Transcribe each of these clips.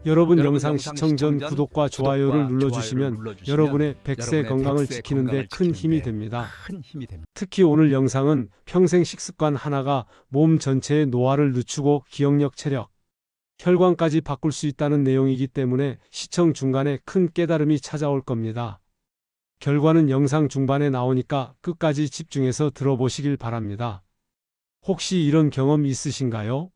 여러분 영상 시청 전 구독과 좋아요를 눌러주시면 여러분의 100세 건강을 지키는 데 큰 힘이 됩니다. 특히 오늘 영상은 평생 식습관 하나가 몸 전체의 노화를 늦추고 기억력, 체력, 혈관까지 바꿀 수 있다는 내용이기 때문에 시청 중간에 큰 깨달음이 찾아올 겁니다. 결과는 영상 중반에 나오니까 끝까지 집중해서 들어보시길 바랍니다. 혹시 이런 경험 있으신가요?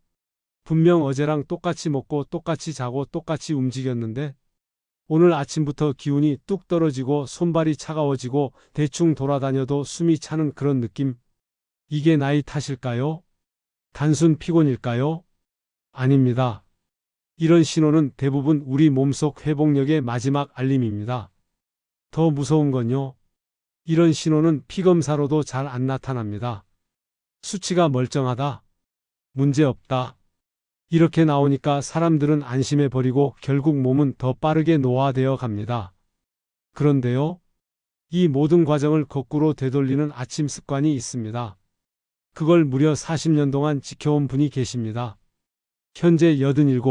분명 어제랑 똑같이 먹고 똑같이 자고 똑같이 움직였는데 오늘 아침부터 기운이 뚝 떨어지고 손발이 차가워지고 대충 돌아다녀도 숨이 차는 그런 느낌? 이게 나이 탓일까요? 단순 피곤일까요? 아닙니다. 이런 신호는 대부분 우리 몸속 회복력의 마지막 알림입니다. 더 무서운 건요. 이런 신호는 피검사로도 잘 안 나타납니다. 수치가 멀쩡하다. 문제없다. 이렇게 나오니까 사람들은 안심해버리고 결국 몸은 더 빠르게 노화되어 갑니다. 그런데요. 이 모든 과정을 거꾸로 되돌리는 아침 습관이 있습니다. 그걸 무려 40년 동안 지켜온 분이 계십니다. 현재 87.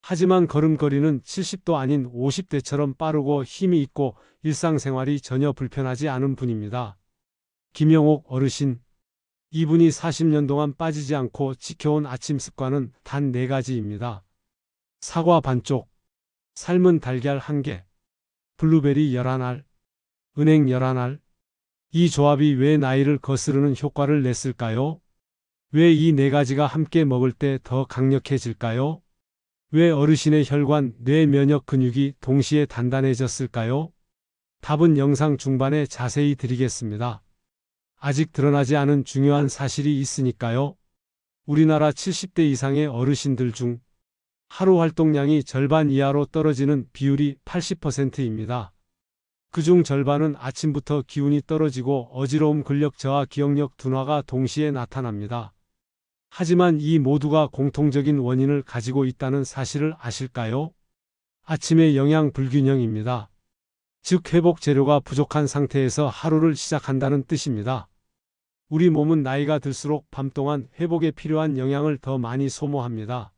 하지만 걸음걸이는 70도 아닌 50대처럼 빠르고 힘이 있고 일상생활이 전혀 불편하지 않은 분입니다. 김영옥 어르신. 이분이 40년 동안 빠지지 않고 지켜온 아침 습관은 단 4가지입니다. 사과 반쪽, 삶은 달걀 1개, 블루베리 11알, 은행 11알. 이 조합이 왜 나이를 거스르는 효과를 냈을까요? 왜 이 4가지가 함께 먹을 때 더 강력해질까요? 왜 어르신의 혈관, 뇌, 면역 근육이 동시에 단단해졌을까요? 답은 영상 중반에 자세히 드리겠습니다. 아직 드러나지 않은 중요한 사실이 있으니까요. 우리나라 70대 이상의 어르신들 중 하루 활동량이 절반 이하로 떨어지는 비율이 80%입니다. 그중 절반은 아침부터 기운이 떨어지고 어지러움, 근력 저하, 기억력 둔화가 동시에 나타납니다. 하지만 이 모두가 공통적인 원인을 가지고 있다는 사실을 아실까요? 아침의 영양 불균형입니다. 즉 회복 재료가 부족한 상태에서 하루를 시작한다는 뜻입니다. 우리 몸은 나이가 들수록 밤 동안 회복에 필요한 영양을 더 많이 소모합니다.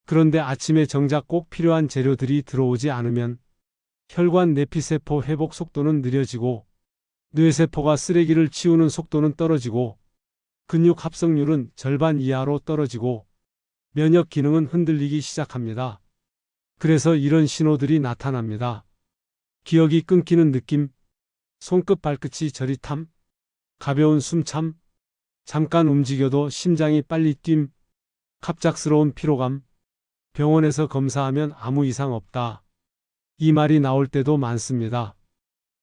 그런데 아침에 정작 꼭 필요한 재료들이 들어오지 않으면 혈관 내피세포 회복 속도는 느려지고 뇌세포가 쓰레기를 치우는 속도는 떨어지고 근육 합성률은 절반 이하로 떨어지고 면역 기능은 흔들리기 시작합니다. 그래서 이런 신호들이 나타납니다. 기억이 끊기는 느낌, 손끝 발끝이 저릿함, 가벼운 숨참, 잠깐 움직여도 심장이 빨리 뛴, 갑작스러운 피로감, 병원에서 검사하면 아무 이상 없다. 이 말이 나올 때도 많습니다.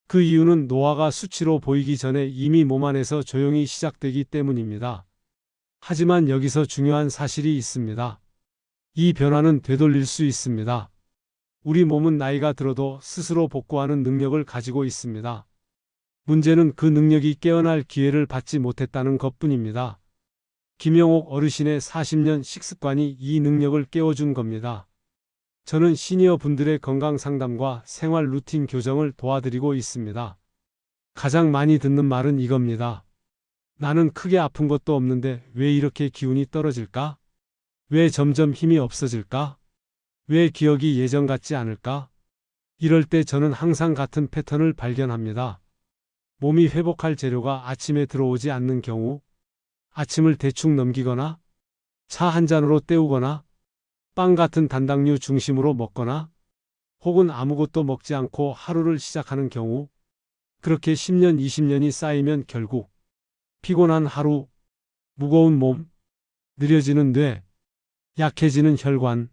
그 이유는 노화가 수치로 보이기 전에 이미 몸 안에서 조용히 시작되기 때문입니다. 하지만 여기서 중요한 사실이 있습니다. 이 변화는 되돌릴 수 있습니다. 우리 몸은 나이가 들어도 스스로 복구하는 능력을 가지고 있습니다. 문제는 그 능력이 깨어날 기회를 받지 못했다는 것뿐입니다. 김영옥 어르신의 40년 식습관이 이 능력을 깨워준 겁니다. 저는 시니어 분들의 건강 상담과 생활 루틴 교정을 도와드리고 있습니다. 가장 많이 듣는 말은 이겁니다. 나는 크게 아픈 것도 없는데 왜 이렇게 기운이 떨어질까? 왜 점점 힘이 없어질까? 왜 기억이 예전 같지 않을까? 이럴 때 저는 항상 같은 패턴을 발견합니다. 몸이 회복할 재료가 아침에 들어오지 않는 경우, 아침을 대충 넘기거나, 차 한 잔으로 때우거나, 빵 같은 단당류 중심으로 먹거나, 혹은 아무것도 먹지 않고 하루를 시작하는 경우, 그렇게 10년, 20년이 쌓이면 결국 피곤한 하루, 무거운 몸, 느려지는 뇌, 약해지는 혈관,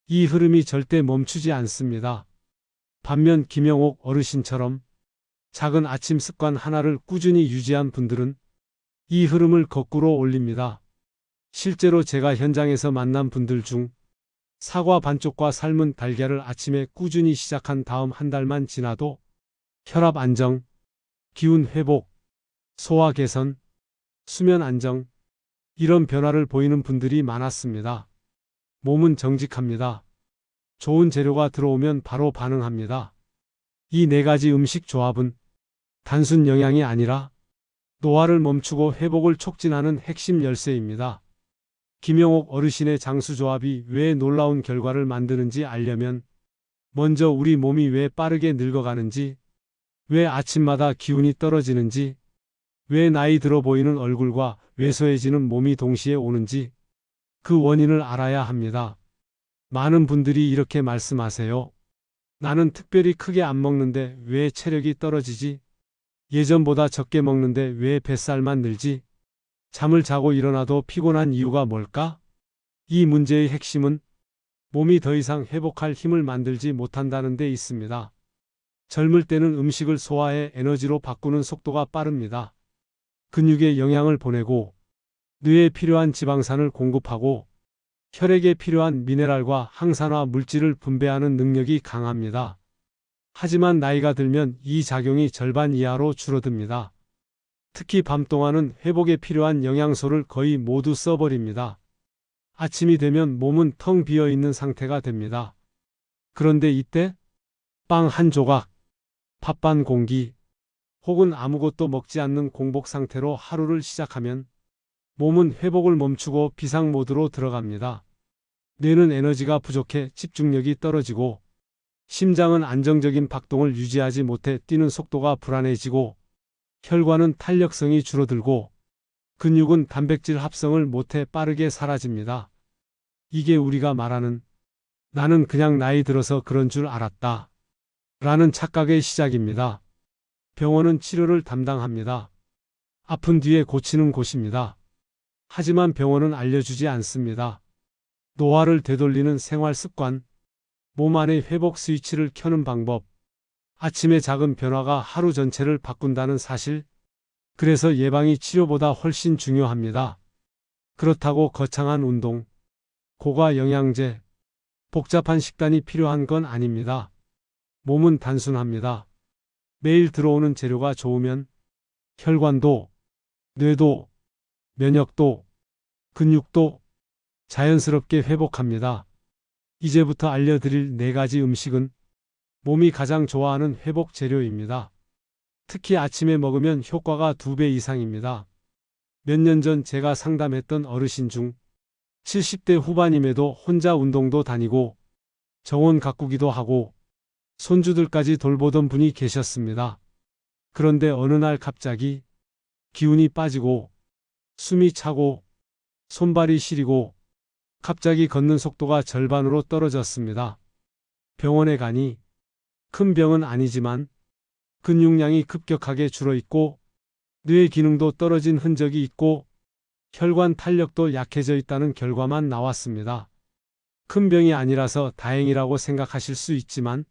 이 흐름이 절대 멈추지 않습니다. 반면 김영옥 어르신처럼 작은 아침 습관 하나를 꾸준히 유지한 분들은 이 흐름을 거꾸로 올립니다. 실제로 제가 현장에서 만난 분들 중 사과 반쪽과 삶은 달걀을 아침에 꾸준히 시작한 다음 한 달만 지나도 혈압 안정, 기운 회복, 소화 개선, 수면 안정, 이런 변화를 보이는 분들이 많았습니다. 몸은 정직합니다. 좋은 재료가 들어오면 바로 반응합니다. 이 4가지 음식 조합은 단순 영양이 아니라 노화를 멈추고 회복을 촉진하는 핵심 열쇠입니다. 김영옥 어르신의 장수조합이 왜 놀라운 결과를 만드는지 알려면 먼저 우리 몸이 왜 빠르게 늙어가는지, 왜 아침마다 기운이 떨어지는지, 왜 나이 들어 보이는 얼굴과 왜소해지는 몸이 동시에 오는지 그 원인을 알아야 합니다. 많은 분들이 이렇게 말씀하세요. 나는 특별히 크게 안 먹는데 왜 체력이 떨어지지? 예전보다 적게 먹는데 왜 뱃살만 늘지? 잠을 자고 일어나도 피곤한 이유가 뭘까? 이 문제의 핵심은 몸이 더 이상 회복할 힘을 만들지 못한다는 데 있습니다. 젊을 때는 음식을 소화해 에너지로 바꾸는 속도가 빠릅니다. 근육에 영양을 보내고 뇌에 필요한 지방산을 공급하고 혈액에 필요한 미네랄과 항산화 물질을 분배하는 능력이 강합니다. 하지만 나이가 들면 이 작용이 절반 이하로 줄어듭니다. 특히 밤 동안은 회복에 필요한 영양소를 거의 모두 써버립니다. 아침이 되면 몸은 텅 비어 있는 상태가 됩니다. 그런데 이때 빵 한 조각, 밥 반 공기, 혹은 아무것도 먹지 않는 공복 상태로 하루를 시작하면 몸은 회복을 멈추고 비상 모드로 들어갑니다. 뇌는 에너지가 부족해 집중력이 떨어지고 심장은 안정적인 박동을 유지하지 못해 뛰는 속도가 불안해지고 혈관은 탄력성이 줄어들고 근육은 단백질 합성을 못해 빠르게 사라집니다. 이게 우리가 말하는 나는 그냥 나이 들어서 그런 줄 알았다 라는 착각의 시작입니다. 병원은 치료를 담당합니다. 아픈 뒤에 고치는 곳입니다. 하지만 병원은 알려주지 않습니다. 노화를 되돌리는 생활 습관, 몸 안의 회복 스위치를 켜는 방법, 아침의 작은 변화가 하루 전체를 바꾼다는 사실, 그래서 예방이 치료보다 훨씬 중요합니다. 그렇다고 거창한 운동, 고가 영양제, 복잡한 식단이 필요한 건 아닙니다. 몸은 단순합니다. 매일 들어오는 재료가 좋으면 혈관도, 뇌도, 면역도, 근육도 자연스럽게 회복합니다. 이제부터 알려드릴 4가지 음식은 몸이 가장 좋아하는 회복 재료입니다. 특히 아침에 먹으면 효과가 2배 이상입니다. 몇 년 전 제가 상담했던 어르신 중 70대 후반임에도 혼자 운동도 다니고 정원 가꾸기도 하고 손주들까지 돌보던 분이 계셨습니다. 그런데 어느 날 갑자기 기운이 빠지고 숨이 차고 손발이 시리고 갑자기 걷는 속도가 절반으로 떨어졌습니다. 병원에 가니 큰 병은 아니지만 근육량이 급격하게 줄어있고 뇌 기능도 떨어진 흔적이 있고 혈관 탄력도 약해져 있다는 결과만 나왔습니다. 큰 병이 아니라서 다행이라고 생각하실 수 있지만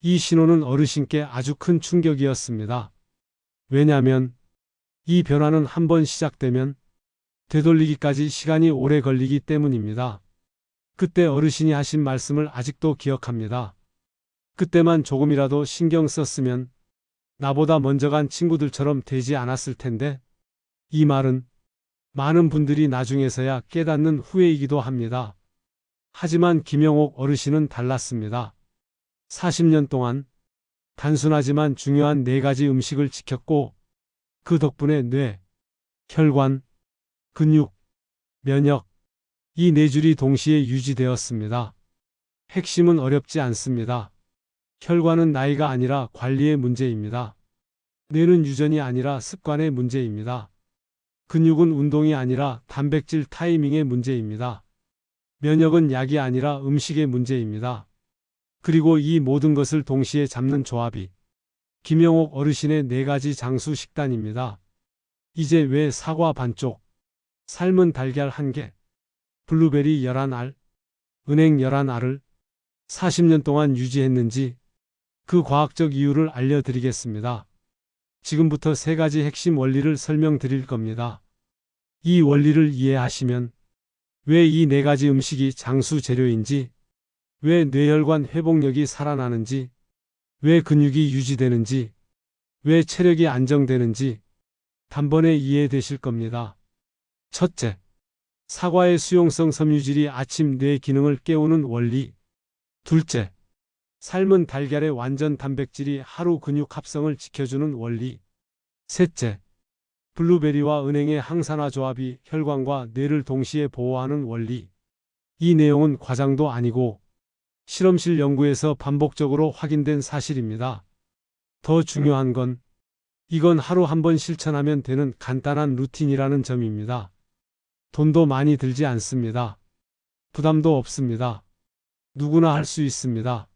이 신호는 어르신께 아주 큰 충격이었습니다. 왜냐하면 이 변화는 한번 시작되면 되돌리기까지 시간이 오래 걸리기 때문입니다. 그때 어르신이 하신 말씀을 아직도 기억합니다. 그때만 조금이라도 신경 썼으면 나보다 먼저 간 친구들처럼 되지 않았을 텐데, 이 말은 많은 분들이 나중에서야 깨닫는 후회이기도 합니다. 하지만 김영옥 어르신은 달랐습니다. 40년 동안 단순하지만 중요한 4가지 음식을 지켰고 그 덕분에 뇌, 혈관, 근육, 면역, 이 4줄이 동시에 유지되었습니다. 핵심은 어렵지 않습니다. 혈관은 나이가 아니라 관리의 문제입니다. 뇌는 유전이 아니라 습관의 문제입니다. 근육은 운동이 아니라 단백질 타이밍의 문제입니다. 면역은 약이 아니라 음식의 문제입니다. 그리고 이 모든 것을 동시에 잡는 조합이 김영옥 어르신의 4가지 장수 식단입니다. 이제 왜 사과 반쪽, 삶은 달걀 1개, 블루베리 11알, 은행 11알을 40년 동안 유지했는지 그 과학적 이유를 알려드리겠습니다. 지금부터 3가지 핵심 원리를 설명드릴 겁니다. 이 원리를 이해하시면 왜 이 4가지 음식이 장수 재료인지, 왜 뇌혈관 회복력이 살아나는지, 왜 근육이 유지되는지, 왜 체력이 안정되는지 단번에 이해되실 겁니다. 첫째, 사과의 수용성 섬유질이 아침 뇌 기능을 깨우는 원리. 둘째, 삶은 달걀의 완전 단백질이 하루 근육 합성을 지켜주는 원리. 셋째, 블루베리와 은행의 항산화 조합이 혈관과 뇌를 동시에 보호하는 원리. 이 내용은 과장도 아니고 실험실 연구에서 반복적으로 확인된 사실입니다. 더 중요한 건 이건 하루 한 번 실천하면 되는 간단한 루틴이라는 점입니다. 돈도 많이 들지 않습니다. 부담도 없습니다. 누구나 할 수 있습니다.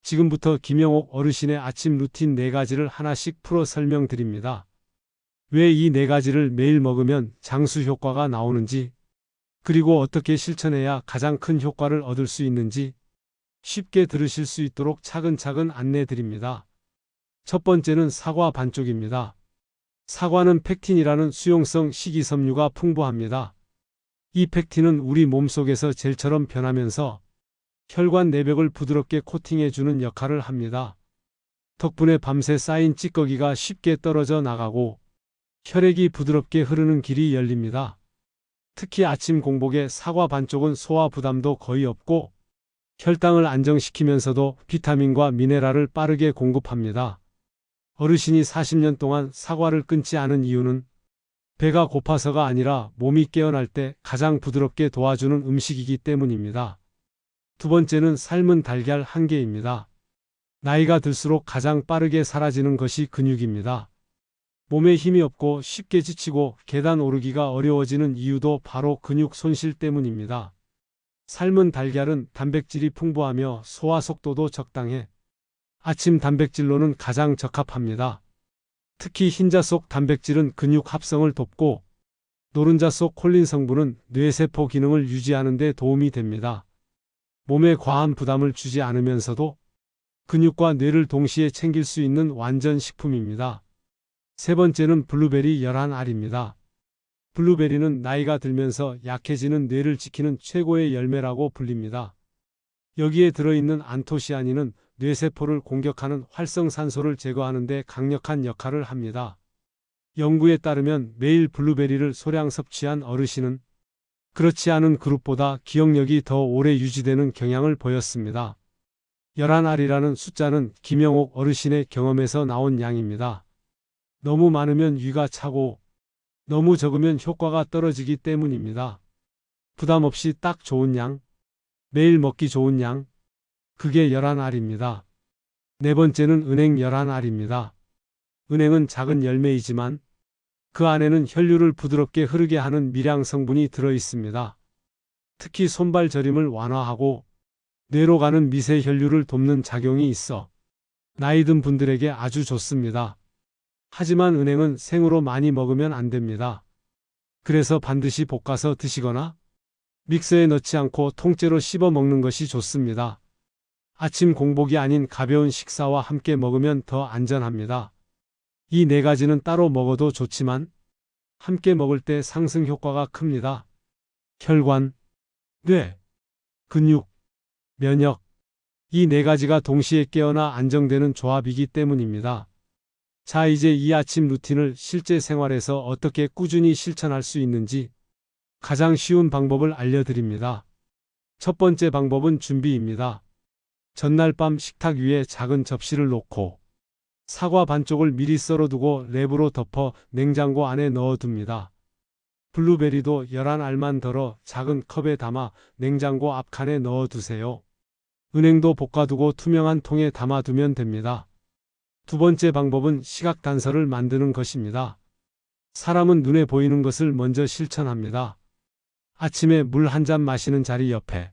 지금부터 김영옥 어르신의 아침 루틴 4가지를 하나씩 풀어 설명드립니다. 왜 이 4가지를 매일 먹으면 장수 효과가 나오는지, 그리고 어떻게 실천해야 가장 큰 효과를 얻을 수 있는지 쉽게 들으실 수 있도록 차근차근 안내 드립니다. 첫 번째는 사과 반쪽입니다. 사과는 펙틴이라는 수용성 식이섬유가 풍부합니다. 이 펙틴은 우리 몸속에서 젤처럼 변하면서 혈관 내벽을 부드럽게 코팅해주는 역할을 합니다. 덕분에 밤새 쌓인 찌꺼기가 쉽게 떨어져 나가고 혈액이 부드럽게 흐르는 길이 열립니다. 특히 아침 공복에 사과 반쪽은 소화 부담도 거의 없고 혈당을 안정시키면서도 비타민과 미네랄을 빠르게 공급합니다. 어르신이 40년 동안 사과를 끊지 않은 이유는 배가 고파서가 아니라 몸이 깨어날 때 가장 부드럽게 도와주는 음식이기 때문입니다. 두 번째는 삶은 달걀 1개입니다. 나이가 들수록 가장 빠르게 사라지는 것이 근육입니다. 몸에 힘이 없고 쉽게 지치고 계단 오르기가 어려워지는 이유도 바로 근육 손실 때문입니다. 삶은 달걀은 단백질이 풍부하며 소화 속도도 적당해 아침 단백질로는 가장 적합합니다. 특히 흰자 속 단백질은 근육 합성을 돕고 노른자 속 콜린 성분은 뇌세포 기능을 유지하는 데 도움이 됩니다. 몸에 과한 부담을 주지 않으면서도 근육과 뇌를 동시에 챙길 수 있는 완전 식품입니다. 세 번째는 블루베리 11알입니다. 블루베리는 나이가 들면서 약해지는 뇌를 지키는 최고의 열매라고 불립니다. 여기에 들어있는 안토시아닌은 뇌세포를 공격하는 활성산소를 제거하는 데 강력한 역할을 합니다. 연구에 따르면 매일 블루베리를 소량 섭취한 어르신은 그렇지 않은 그룹보다 기억력이 더 오래 유지되는 경향을 보였습니다. 11알이라는 숫자는 김영옥 어르신의 경험에서 나온 양입니다. 너무 많으면 위가 차고 너무 적으면 효과가 떨어지기 때문입니다. 부담 없이 딱 좋은 양, 매일 먹기 좋은 양, 그게 11알입니다. 네 번째는 은행 11알입니다. 은행은 작은 열매이지만 그 안에는 혈류를 부드럽게 흐르게 하는 미량 성분이 들어 있습니다. 특히 손발 저림을 완화하고 뇌로 가는 미세 혈류를 돕는 작용이 있어 나이 든 분들에게 아주 좋습니다. 하지만 은행은 생으로 많이 먹으면 안 됩니다. 그래서 반드시 볶아서 드시거나 믹서에 넣지 않고 통째로 씹어 먹는 것이 좋습니다. 아침 공복이 아닌 가벼운 식사와 함께 먹으면 더 안전합니다. 이 4가지는 따로 먹어도 좋지만 함께 먹을 때 상승 효과가 큽니다. 혈관, 뇌, 근육, 면역, 이 4가지가 동시에 깨어나 안정되는 조합이기 때문입니다. 자, 이제 이 아침 루틴을 실제 생활에서 어떻게 꾸준히 실천할 수 있는지 가장 쉬운 방법을 알려드립니다. 첫 번째 방법은 준비입니다. 전날 밤 식탁 위에 작은 접시를 놓고 사과 반쪽을 미리 썰어두고 랩으로 덮어 냉장고 안에 넣어둡니다. 블루베리도 11알만 덜어 작은 컵에 담아 냉장고 앞칸에 넣어두세요. 은행도 볶아두고 투명한 통에 담아두면 됩니다. 두 번째 방법은 시각 단서를 만드는 것입니다. 사람은 눈에 보이는 것을 먼저 실천합니다. 아침에 물 한 잔 마시는 자리 옆에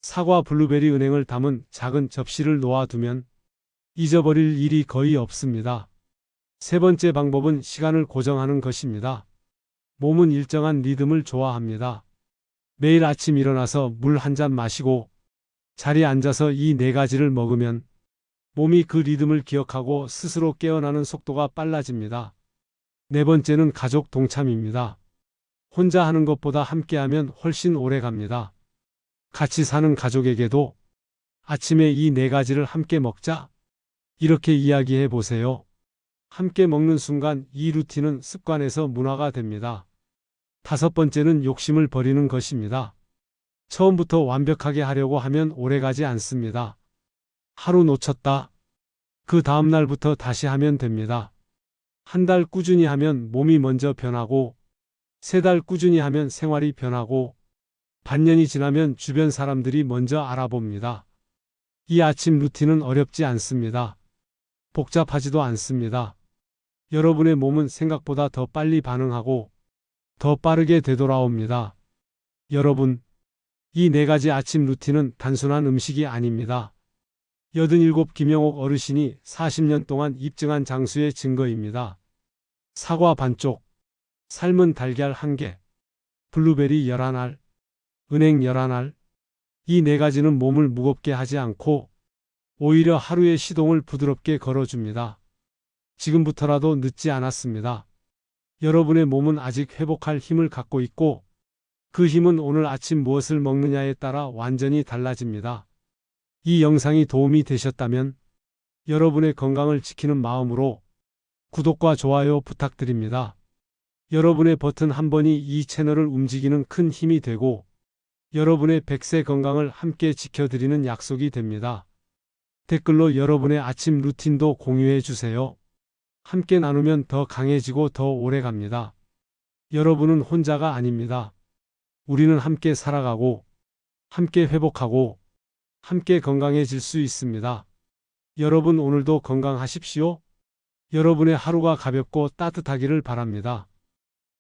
사과, 블루베리, 은행을 담은 작은 접시를 놓아두면 잊어버릴 일이 거의 없습니다. 세 번째 방법은 시간을 고정하는 것입니다. 몸은 일정한 리듬을 좋아합니다. 매일 아침 일어나서 물 한 잔 마시고 자리에 앉아서 이 4가지를 먹으면 몸이 그 리듬을 기억하고 스스로 깨어나는 속도가 빨라집니다. 네 번째는 가족 동참입니다. 혼자 하는 것보다 함께하면 훨씬 오래 갑니다. 같이 사는 가족에게도 아침에 이 4가지를 함께 먹자, 이렇게 이야기해 보세요. 함께 먹는 순간 이 루틴은 습관에서 문화가 됩니다. 다섯 번째는 욕심을 버리는 것입니다. 처음부터 완벽하게 하려고 하면 오래가지 않습니다. 하루 놓쳤다. 그 다음 날부터 다시 하면 됩니다. 한 달 꾸준히 하면 몸이 먼저 변하고, 3달 꾸준히 하면 생활이 변하고, 반년이 지나면 주변 사람들이 먼저 알아봅니다. 이 아침 루틴은 어렵지 않습니다. 복잡하지도 않습니다. 여러분의 몸은 생각보다 더 빨리 반응하고 더 빠르게 되돌아옵니다. 여러분, 이 4가지 아침 루틴은 단순한 음식이 아닙니다. 87 김영옥 어르신이 40년 동안 입증한 장수의 증거입니다. 사과 반쪽, 삶은 달걀 1개, 블루베리 11알, 은행 11알. 이 4가지는 몸을 무겁게 하지 않고 오히려 하루의 시동을 부드럽게 걸어줍니다. 지금부터라도 늦지 않았습니다. 여러분의 몸은 아직 회복할 힘을 갖고 있고 그 힘은 오늘 아침 무엇을 먹느냐에 따라 완전히 달라집니다. 이 영상이 도움이 되셨다면 여러분의 건강을 지키는 마음으로 구독과 좋아요 부탁드립니다. 여러분의 버튼 한 번이 이 채널을 움직이는 큰 힘이 되고 여러분의 100세 건강을 함께 지켜드리는 약속이 됩니다. 댓글로 여러분의 아침 루틴도 공유해 주세요. 함께 나누면 더 강해지고 더 오래 갑니다. 여러분은 혼자가 아닙니다. 우리는 함께 살아가고, 함께 회복하고, 함께 건강해질 수 있습니다. 여러분 오늘도 건강하십시오. 여러분의 하루가 가볍고 따뜻하기를 바랍니다.